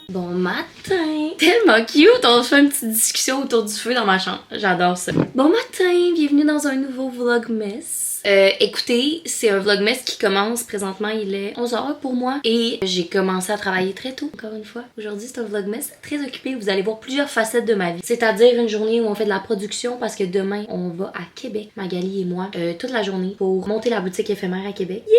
Bon matin! Tellement cute! On fait une petite discussion autour du feu dans ma chambre. J'adore ça. Bon matin! Bienvenue dans un nouveau Vlogmas. Écoutez, c'est un Vlogmas qui commence présentement, il est 11h pour moi et j'ai commencé à travailler très tôt, encore une fois. Aujourd'hui, c'est un Vlogmas très occupé, vous allez voir plusieurs facettes de ma vie. C'est-à-dire une journée où on fait de la production parce que demain, on va à Québec, Magali et moi, toute la journée pour monter la boutique éphémère à Québec. Yeah!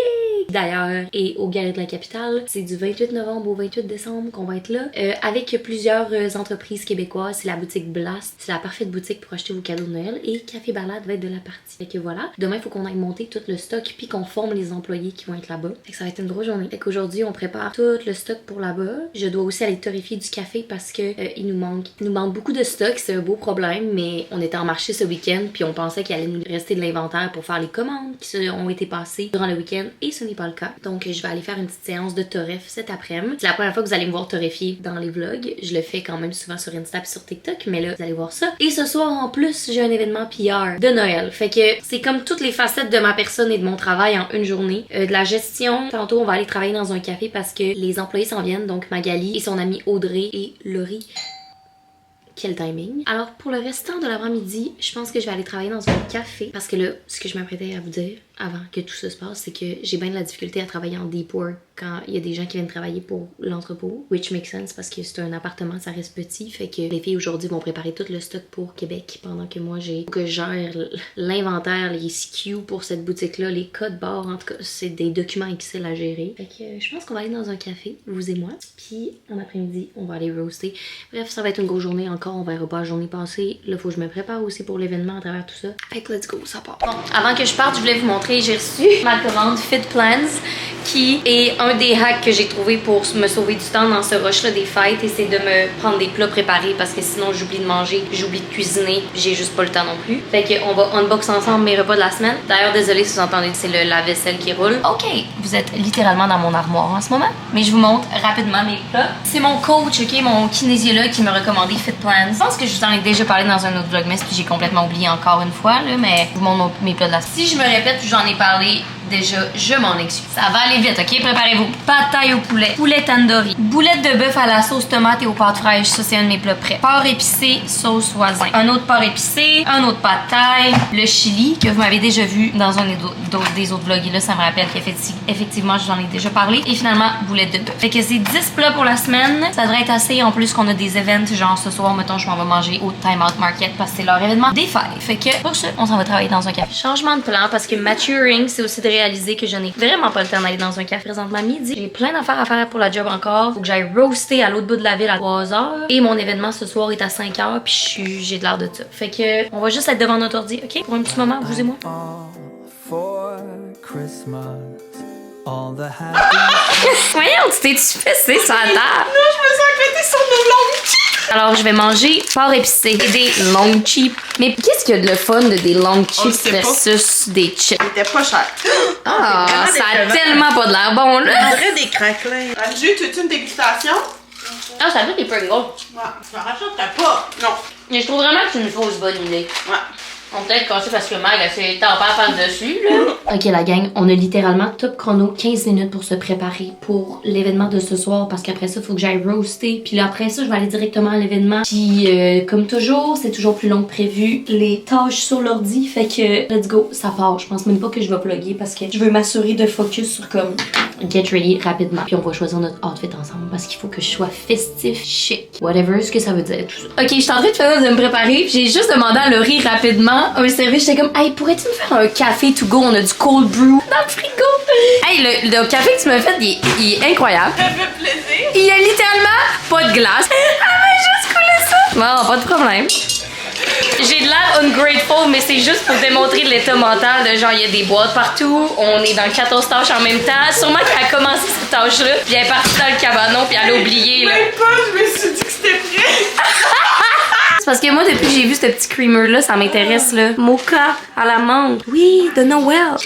D'ailleurs, et au Galerie de la Capitale, c'est du 28 novembre au 28 décembre qu'on va être là, avec plusieurs entreprises québécoises. C'est la boutique Blast, c'est la parfaite boutique pour acheter vos cadeaux de Noël et Café Balade va être de la partie. Fait que voilà, demain, il faut qu'on aille monter tout le stock puis qu'on forme les employés qui vont être là-bas. Fait que ça va être une grosse journée. Fait qu'aujourd'hui, on prépare tout le stock pour là-bas. Je dois aussi aller torréfier du café parce que il nous manque beaucoup de stock. C'est un beau problème, mais on était en marché ce week-end puis on pensait qu'il allait nous rester de l'inventaire pour faire les commandes qui ont été passées durant le week-end et ce n'est pas le cas. Donc je vais aller faire une petite séance de torréf cet après-midi. C'est la première fois que vous allez me voir torréfier dans les vlogs. Je le fais quand même souvent sur Insta et sur TikTok, mais là vous allez voir ça. Et ce soir en plus, j'ai un événement PR de Noël. Fait que c'est comme toutes les facettes de ma personne et de mon travail en une journée. De la gestion, tantôt on va aller travailler dans un café parce que les employés s'en viennent, donc Magali et son amie Audrey et Laurie. Quel timing. Alors pour le restant de l'avant-midi, je pense que je vais aller travailler dans un café parce que là, ce que je m'apprêtais à vous dire avant que tout ça se passe, c'est que j'ai bien de la difficulté à travailler en deep work quand il y a des gens qui viennent travailler pour l'entrepôt, which makes sense parce que c'est un appartement, ça reste petit, fait que les filles aujourd'hui vont préparer tout le stock pour Québec pendant que moi je gère l'inventaire, les SKU pour cette boutique-là, les codes barres, en tout cas, c'est des documents Excel à gérer. Fait que je pense qu'on va aller dans un café, vous et moi, puis en après-midi, on va aller roaster. Bref, ça va être une grosse journée encore, on verra pas la journée passée. Là, faut que je me prépare aussi pour l'événement à travers tout ça. Fait que let's go, ça part. Bon, avant que je parte, je voulais vous montrer, j'ai reçu ma commande Fit Plans qui est un des hacks que j'ai trouvé pour me sauver du temps dans ce rush-là des fêtes et c'est de me prendre des plats préparés parce que sinon j'oublie de manger, j'oublie de cuisiner, j'ai juste pas le temps non plus. Fait qu'on va unbox ensemble mes repas de la semaine. D'ailleurs, désolé si vous entendez, c'est le lave-vaisselle qui roule. Ok, vous êtes littéralement dans mon armoire en ce moment, mais je vous montre rapidement mes plats. C'est mon coach, ok, mon kinésiologue qui m'a recommandé Fit Plans. Je pense que je vous en ai déjà parlé dans un autre vlogmas puis j'ai complètement oublié encore une fois, là, mais je vous montre mes plats de la semaine. Si je me répète, j'en ai parlé déjà, je m'en excuse. Ça va aller vite, ok? Préparez-vous. Pad thaï au poulet, poulet tandoori, boulettes de bœuf à la sauce tomate et aux pâtes fraîches. Ça, c'est un de mes plats prêts. Porc épicé, sauce voisin. Un autre porc épicé, un autre pad thaï, le chili, que vous m'avez déjà vu dans un des autres vlogs. Et là, ça me rappelle qu'effectivement, je vous en ai déjà parlé. Et finalement, boulettes de bœuf. Fait que c'est 10 plats pour la semaine. Ça devrait être assez. En plus, qu'on a des events, genre ce soir, mettons, je m'en vais manger au Time Out Market parce que c'est leur événement des fêtes. Fait que pour ça, on s'en va travailler dans un café. Changement de plan parce que maturing, c'est aussi de réaliser que je n'ai vraiment pas le temps d'aller dans un café présentement midi. J'ai plein d'affaires à faire pour la job encore. Faut que j'aille roaster à l'autre bout de la ville à 3h. Et mon événement ce soir est à 5h. Puis j'ai de l'air de ça. Fait que on va juste être devant notre ordi, ok? Pour un petit moment, vous et moi. Voyons, tu t'es-tu fessé sur la table? Non, je me sens pété sur nos longues chips. Alors, je vais manger porc épicé et des long chips. Mais qu'est-ce qu'il y a de le fun de des long chips versus des chips? C'était pas cher. Ah, ça a tellement pas de l'air bon, là. On dirait des craquelins. Angie, tu veux une dégustation? Ah, ça fait des Pringles. Ouais, je me rachèterais pas. Non. Mais je trouve vraiment que c'est une fausse bonne idée. Ouais. On peut être cassé parce que Mag a ses tampons à faire dessus, là. Ok, la gang, on a littéralement top chrono 15 minutes pour se préparer pour l'événement de ce soir parce qu'après ça, il faut que j'aille roaster. Puis là, après ça, je vais aller directement à l'événement. Puis, comme toujours, c'est toujours plus long que prévu. Les tâches sur l'ordi, fait que let's go, ça part. Je pense même pas que je vais plugger parce que je veux m'assurer de focus sur comme get ready rapidement. Puis on va choisir notre outfit ensemble parce qu'il faut que je sois festif, chic, whatever ce que ça veut dire. Tout ça. Ok, je suis en train de me préparer. J'ai juste demandé à Laurie rapidement un service. J'étais comme, hey, pourrais-tu me faire un café to go? On a du cold brew dans le frigo. Hey, le café que tu m'as fait, il est incroyable. Ça fait plaisir. Il y a littéralement pas de glace. Elle m'a juste coulé ça. Non, pas de problème. J'ai de l'air ungrateful, mais c'est juste pour démontrer l'état mental de genre, il y a des boîtes partout, on est dans 14 tâches en même temps. Sûrement qu'elle a commencé cette tâche-là, puis elle est partie dans le cabanon, puis elle a oublié, là. Même pas, je me suis dit que c'était prêt. C'est parce que moi, depuis que j'ai vu ce petit creamer-là, ça m'intéresse, là. Mocha à la menthe. Oui, de Noël.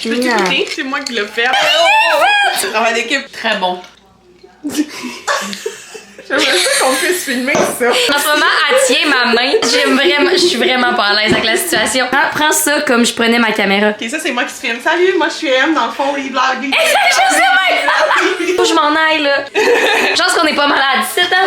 Je peux t'écouter? C'est moi qui l'ai fait. C'est travail d'équipe. Très bon. J'aimerais ça qu'on puisse filmer ça. En ce moment, elle tient ma main. Je suis vraiment pas à l'aise avec la situation. Prends ça comme je prenais ma caméra. Ok, ça c'est moi qui se filme. Salut, moi je suis M dans le fond, les blagues. Je sais même! Faut que je m'en aille là. Je pense qu'on est pas mal à 17 ans.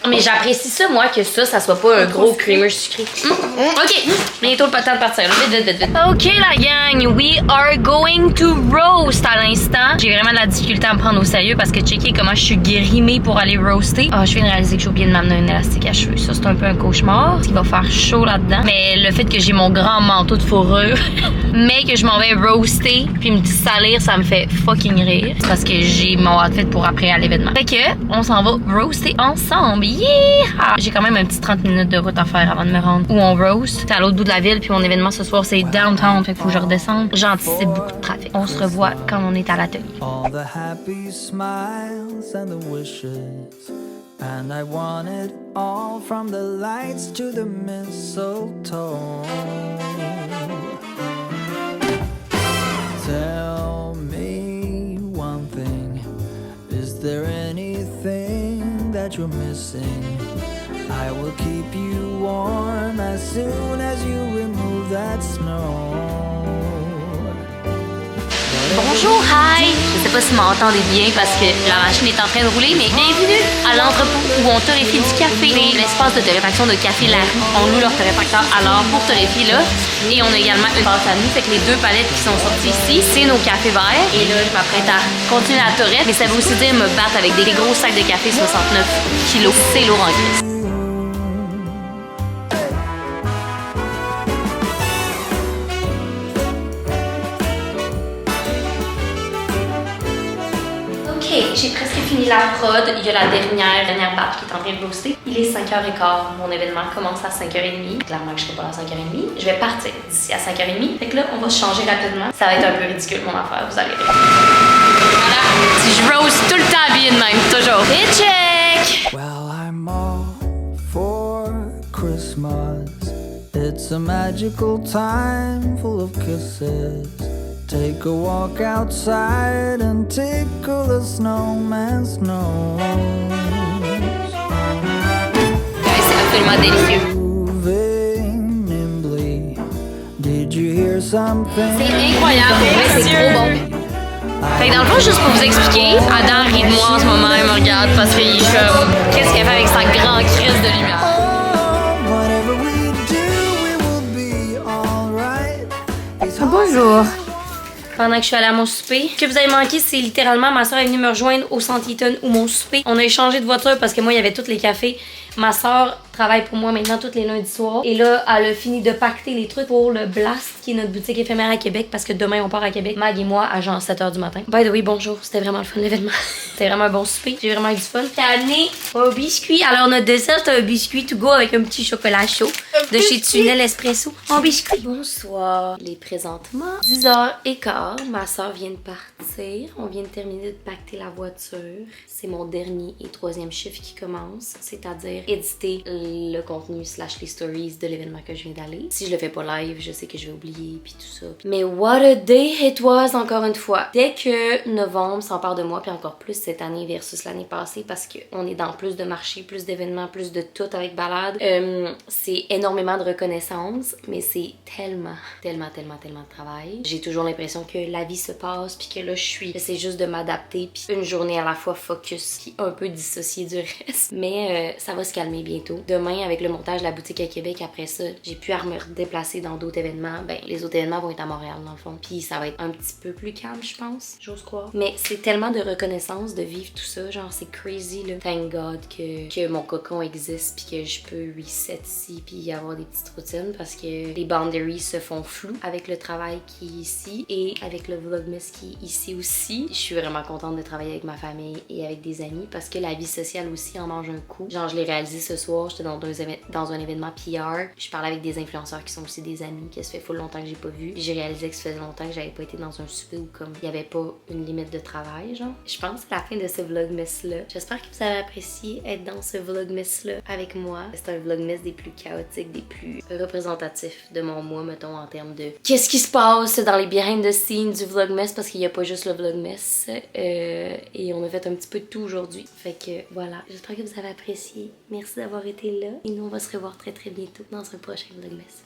Mais j'apprécie ça, moi, que ça soit pas un gros creamer sucré. Ok, bientôt le temps de partir. Vite. Ok, la gang, we are going to roast à l'instant. J'ai vraiment de la difficulté à me prendre au sérieux parce que checker comment je suis grimée pour aller roaster. Ah, je viens de réaliser que j'ai oublié de m'amener un élastique à cheveux. Ça, c'est un peu un cauchemar. Il va faire chaud là-dedans. Mais le fait que j'ai mon grand manteau de fourrure, mais que je m'en vais roaster puis me salir, ça me fait fucking rire. Parce que j'ai mon outfit pour après à l'événement. Fait que, on s'en va roaster ensemble. Yeah! J'ai quand même un petit 30 minutes de route à faire avant de me rendre où on roast. C'est à l'autre bout de la ville, puis mon événement ce soir, c'est downtown, fait qu'il faut que je redescende. J'anticipe beaucoup de trafic. On se revoit quand on est à l'atelier. All the happy smiles and the wishes, and I want it all from the lights to the mistletoe. Tell me one thing, is there anything that you're missing? I will keep you warm as soon as you remove that snow. Bonjour, hi! Je sais pas si vous m'entendez bien parce que la machine est en train de rouler, mais bienvenue à l'entrepôt où on torréfie du café. C'est l'espace de torréfaction de café Larue. On loue leur torréfacteur alors pour torréfier là. Et on a également une passe à nous, fait que les deux palettes qui sont sorties ici, c'est nos cafés verts. Et là, je m'apprête à continuer la torrette, mais ça veut aussi dire me battre avec des gros sacs de café 69 kilos. C'est lourd en crise. J'ai presque fini la prod. Il y a la dernière batch qui est en train de roaster. Il est 5h15. Mon événement commence à 5h30. Clairement que je serai pas là à 5h30. Je vais partir d'ici à 5h30. Fait que là, on va se changer rapidement. Ça va être un peu ridicule mon affaire, vous allez rire. Voilà. Si je roast tout le temps habillée de même, toujours. Et check! Well, I'm all for Christmas. It's a magical time full of kisses. Take a walk outside and tickle the snowman's nose. Guys, c'est absolument délicieux. Moving nimbly. Did you hear something? C'est incroyable, c'est trop bon. Fait que dans le fond, juste pour vous expliquer, Adam rit de moi en ce moment, il me regarde parce qu'il est comme, qu'est-ce qu'elle fait avec sa grande crise de lumière? Oh, whatever we do, we will be all right. Bonjour. Pendant que je suis allée à mon souper. Ce que vous avez manqué, c'est littéralement ma soeur est venue me rejoindre au Centre Eaton où mon souper. On a échangé de voiture parce que moi, il y avait tous les cafés. Ma soeur travaille pour moi maintenant tous les lundis soirs. Et là, elle a fini de pacter les trucs pour le Blast, qui est notre boutique éphémère à Québec, parce que demain, on part à Québec. Mag et moi, à genre 7h du matin. By the way, bonjour. C'était vraiment le fun, l'événement. C'était vraiment un bon souper. J'ai vraiment eu du fun. J'ai amené un biscuit. Alors, notre dessert, c'est un biscuit to go avec un petit chocolat chaud de chez Tunnel Espresso. Un biscuit. Bonsoir. Il est présentement 10h15. Ma soeur vient de partir. On vient de terminer de pacter la voiture. C'est mon dernier et troisième chiffre qui commence, c'est-à-dire éditer le contenu / les stories de l'événement que je viens d'aller. Si je le fais pas live, je sais que je vais oublier puis tout ça. Mais what a day it was encore une fois. Dès que novembre s'empare de moi, puis encore plus cette année versus l'année passée parce qu'on est dans plus de marchés, plus d'événements, plus de tout avec balade. C'est énormément de reconnaissance, mais c'est tellement de travail. J'ai toujours l'impression que la vie se passe puis que là j'essaie juste de m'adapter puis une journée à la fois focus puis un peu dissocié du reste. Mais ça va se calmer bientôt. Demain, avec le montage de la boutique à Québec, après ça, j'ai pu à me déplacer dans d'autres événements. Ben, les autres événements vont être à Montréal, dans le fond. Puis ça va être un petit peu plus calme, je pense. J'ose croire. Mais c'est tellement de reconnaissance de vivre tout ça. Genre, c'est crazy, là. Thank God que mon cocon existe puis que je peux reset ici puis avoir des petites routines parce que les boundaries se font floues avec le travail qui est ici et avec le vlogmas qui est ici aussi. Je suis vraiment contente de travailler avec ma famille et avec des amis parce que la vie sociale aussi en mange un coup. Genre, je l'ai réalisé ce soir, j'étais dans un événement PR. Je parlais avec des influenceurs qui sont aussi des amis que ça fait full longtemps que j'ai pas vu. Puis j'ai réalisé que ça faisait longtemps que j'avais pas été dans un souper où comme il y avait pas une limite de travail, genre. Je pense que c'est la fin de ce vlogmas-là. J'espère que vous avez apprécié être dans ce vlogmas-là avec moi. C'est un vlogmas des plus chaotiques, des plus représentatifs de mon mois, mettons, en termes de qu'est-ce qui se passe dans les behind the scenes du vlogmas parce qu'il y a pas juste le vlogmas. Et on a fait un petit peu de tout aujourd'hui. Fait que voilà, j'espère que vous avez apprécié. Merci d'avoir été là. Et nous, on va se revoir très très bientôt dans un prochain Vlogmas.